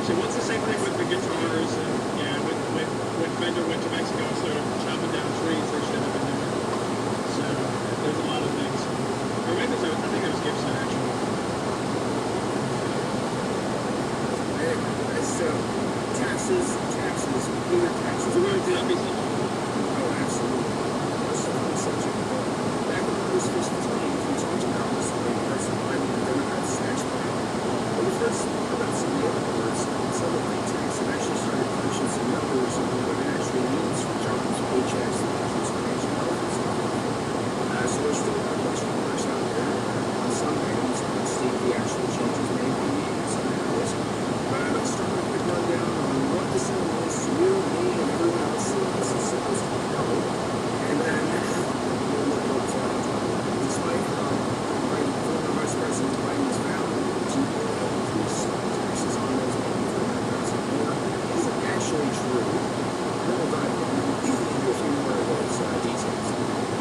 So what's the same thing with the guitars and when Fender went to Mexico and started chopping down trees they shouldn't have been doing. So there's a lot of things. Or maybe I think it was Gibson actually. So taxes, computer taxes. We're going to that piece. Oh, absolutely. That's a fun subject. Back when I was first playing, we talked about this way because I mean, the Democrats tax plan. But we first talked about some of the other words. Some of the think tanks have actually started crunching some numbers on what it actually means for jobs, paychecks, and pensions, financial health, and stuff. So there's still a lot of question marks out there on some items that state the actual changes may be in some areas. But I'll start with a quick rundown on what this all means to you, me, and everyone else that this is supposed to know. And then we'll look at despite how former Vice President Biden's vow to increase taxes on those making $400,000 more isn't actually true. We'll dive into a few more of those details.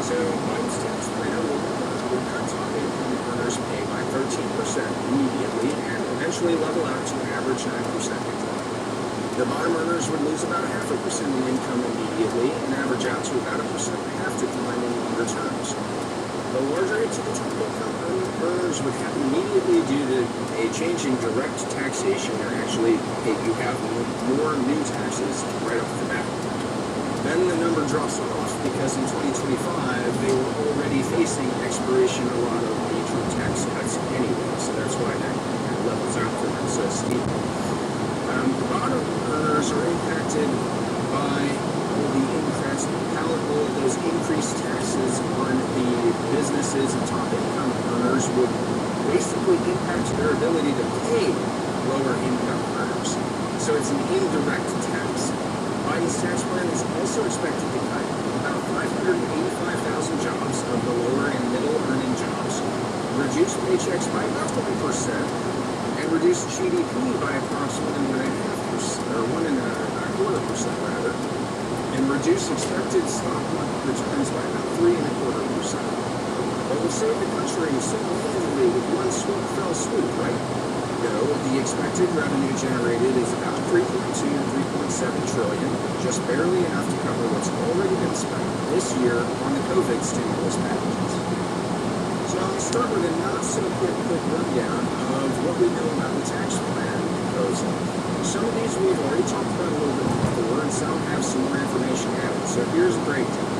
So Biden's tax plan will cut top income earners' pay by 13% immediately and eventually level out to an average 9% decline. The bottom earners would lose about 0.5% in income immediately and average out to about 1.5% decline in longer terms. The larger hit to the top income earners would happen immediately due to a change in direct taxation, or actually you have more new taxes right off the bat. Then the number drops off because in 2025 they were already facing expiration of a lot of major tax cuts anyway, so that's why that levels out for them so steep. The bottom earners are impacted by all of those increased taxes on the businesses, and top income earners would basically impact their ability to pay lower income earners. So it's an indirect tax. Biden's tax plan is also expected to cut about 585,000 jobs of the lower and middle earning jobs, reduce paychecks by about 1%, and reduce GDP by approximately 1.5%, or 1.25% rather, and reduce expected stock market returns by about 3.25%. But will save the country single-handedly with one fell swoop, right? No, the expected revenue generated is about 3.2 to 3.7 trillion, just barely enough to cover what's already been spent this year on the COVID stimulus packages. So I'll start with a not-so-quick rundown of what we know about the tax plan proposal. Some of these we've already talked about a little bit before, and some have some more information added. So here's a breakdown.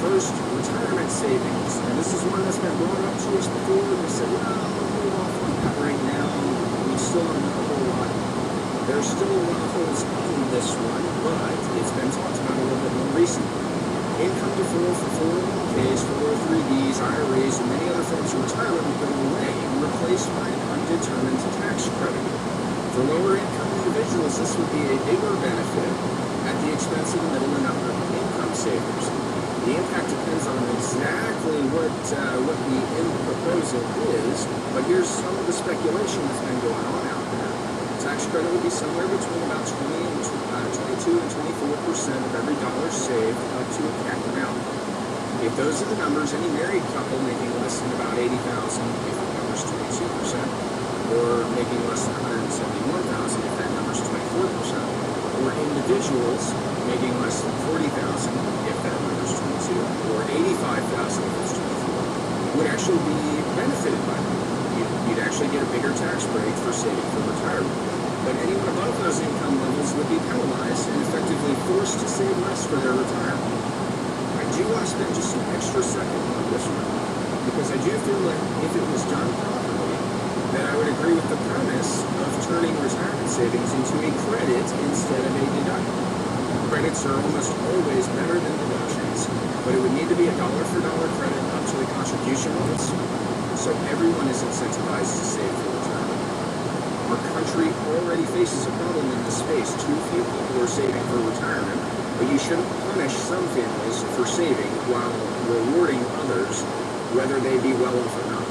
First, retirement savings. And this is one that's been brought up to us before, and we said, well, we'll move off on that right now. We still don't know a whole lot. There's still a lot of holes in this one, but it's been talked about a little bit more recently. Income deferral for 401ks, 403bs, IRAs, and many other forms of retirement will go away and replaced by an undetermined tax credit. For lower income individuals, this would be a bigger benefit at the expense of the middle and upper income savers. The impact depends on exactly what the proposal is, but here's some of the speculation that's been going on out there. Tax credit would be somewhere between about 22 and 24% of every dollar saved up to a capped amount. If those are the numbers, any married couple making less than about $80,000, if the number's 22%, or making less than $171,000 if that number's 24%, or individuals making less than $40,000 if that number's 22, or $85,000 if it's 24, would actually be benefited by that. You'd actually get a bigger tax break for saving for retirement. But anyone above those income levels would be penalized and effectively forced to save less for their retirement. I do want to spend just an extra second on this one, because I do feel that if it was done properly, then I would agree with the premise of turning retirement savings into a credit instead of a deduction. Credits are almost always better than deductions, but it would need to be a dollar-for-dollar credit up to the contribution limits, so everyone is incentivized to save for retirement. Our country already faces a problem in this space. Too few people are saving for retirement, but you shouldn't punish some families for saving while rewarding others, whether they be well off or not.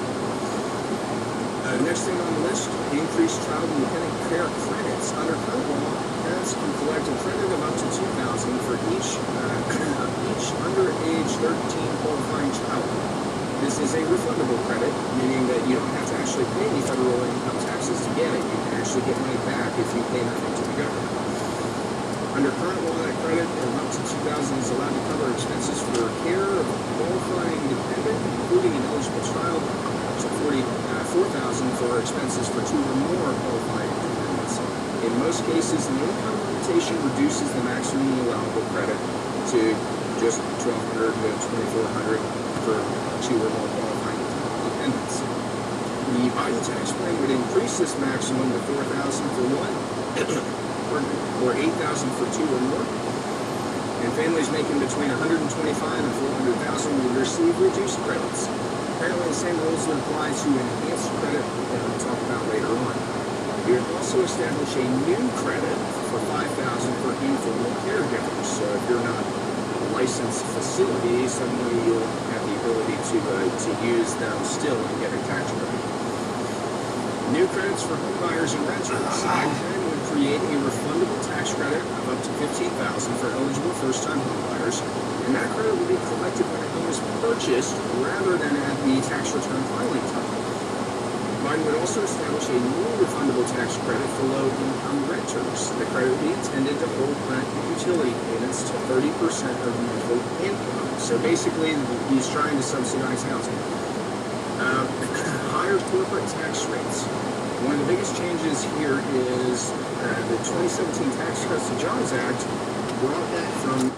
Next thing on the list, increased child and dependent care credits. Under current law, parents can collect a credit of up to $2,000 for each underage 13 qualifying child. This is a refundable credit, meaning that you don't have to actually pay any federal income taxes to get it. You can actually actually get money back if you pay nothing to the government. Under current law, that credit of up to $2,000 is allowed to cover expenses for care of a qualifying dependent, including an eligible child, up to $4,000 for expenses for 2 or more qualifying dependents. In most cases, the income limitation reduces the maximum allowable credit to just $1,200 to $2,400 for 2 or more qualifying dependents. The Biden tax plan would increase this maximum to $4,000 for one, or $8,000 for 2 or more. And families making between $125,000 and $400,000 would receive reduced credits. Apparently, the same rules would apply to enhanced credit that we'll talk about later on. We would also establish a new credit for $5,000 for informal caregivers. So if you're not a licensed facility, suddenly you'll have the ability to use them still and get a tax credit. New credits for home buyers and renters. The plan would create a refundable tax credit of up to $15,000 for eligible first-time home buyers, and that credit will be collected when a home is purchased rather than at the tax return filing time. Biden would also establish a new refundable tax credit for low-income renters. The credit would be intended to hold rent and utility payments to 30% of monthly income. So basically, he's trying to subsidize housing. Higher corporate tax rates. One of the biggest changes here is the 2017 Tax Cuts and Jobs Act brought that from